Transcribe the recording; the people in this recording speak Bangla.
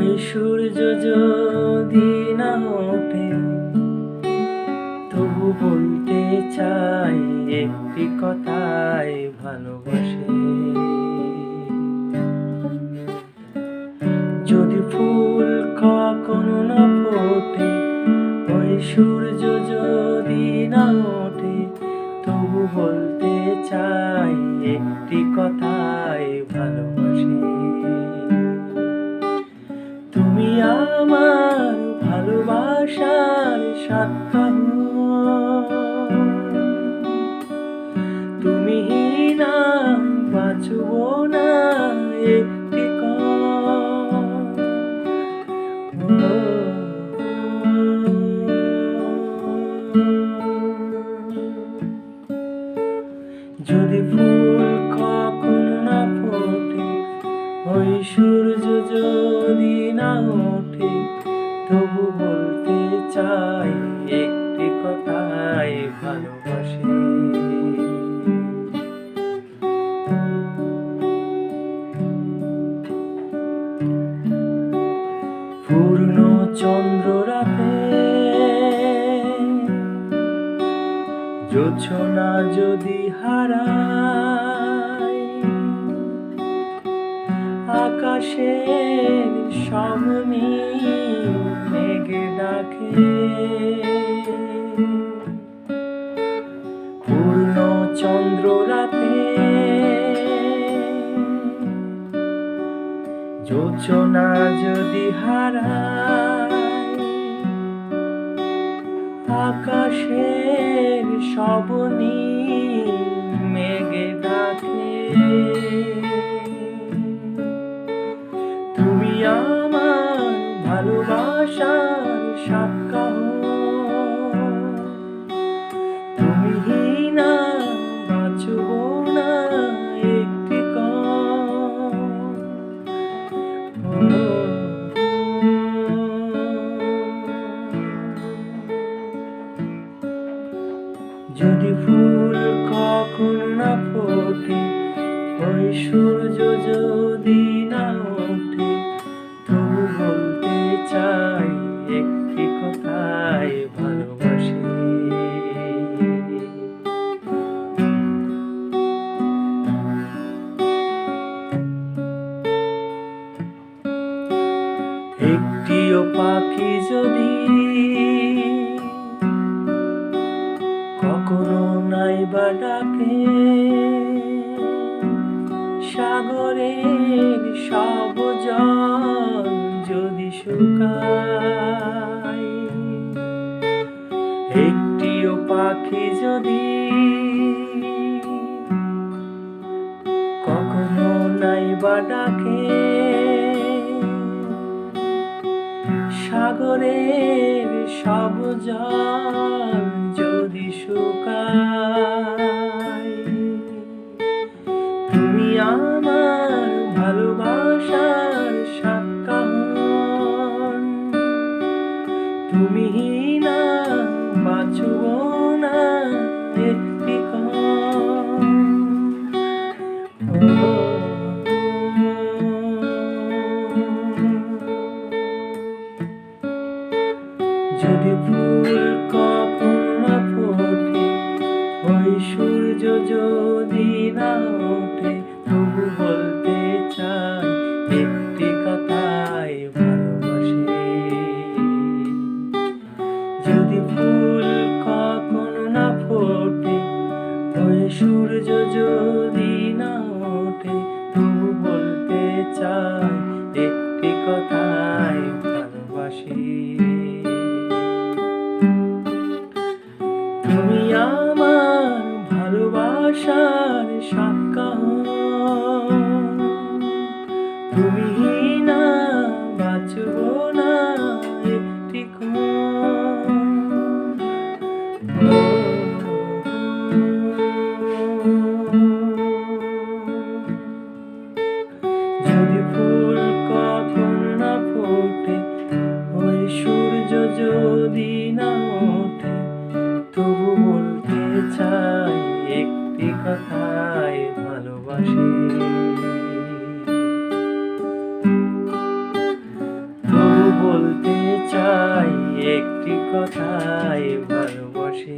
ওই সূর্য যদি না ওঠে, তবু বলতে চাই একটি কথাই ভালোবাসি। যদি ফুল কখনো না ফোটে, ওই সূর্য যদি না ওঠে, তবু বলতে চাই একটি কথাই ভালোবাসি। তুমি আমার ভালোবাসার সাক্ষ্য, তুমি না বাঁচব না একটি যদি ফুল কখনো না ফোটে, ওই সূর্য যদি না ওঠে, তবু বলতে চাই একটি কথাই ভালোবাসি। পূর্ণ চন্দ্র রাতে জোছনা যদি হারায়, আকাশের সব মেঘে ডাকে, পূর্ণ চন্দ্র রাতে জোছনা যদি হারায়, আকাশের সব মেঘে ডাকে, তুমি আমার ভালোবাসার সাক্ষ্য, তুমি না বাঁচব না একটি যদি ফুল কখনো না ফোটে, ওই সূর্য যদি না ওঠে, তবু বলতে চাই একটি কথাই ভালোবাসি। একটিও পাখি যদি কখনো নাইবা ডাকে, সাগরের সব জল যদি শুকায়, একটিও পাখি যদি কখনো নাইবা ডাকে, সাগরের সব জল যদি শুকায়, তুমি আমার ভালোবাসার সাক্ষ্য, তুমি না বাঁচব না একটি যদি ফুল কখনো না ফোটে, ওই সূর্য যদি না ওঠে, তবু বলতে চাই একটি কথাই ভালোবাসি। যদি ফুল কখনো না ফোটে, ওই সূর্য যদি না ওঠে, তবু বলতে চাই একটি কথাই ভালোবাসি। তুমি আমার ভালোবাসার সাক্ষ্য, তুমি না বাঁচব না একটি যদি ফুল কখনো না ফোটে, ওই সূর্য যদি না ওঠে, তবু বলতে চাই একটি কথাই ভালোবাসি। একটি কথায় ভালোবাসি।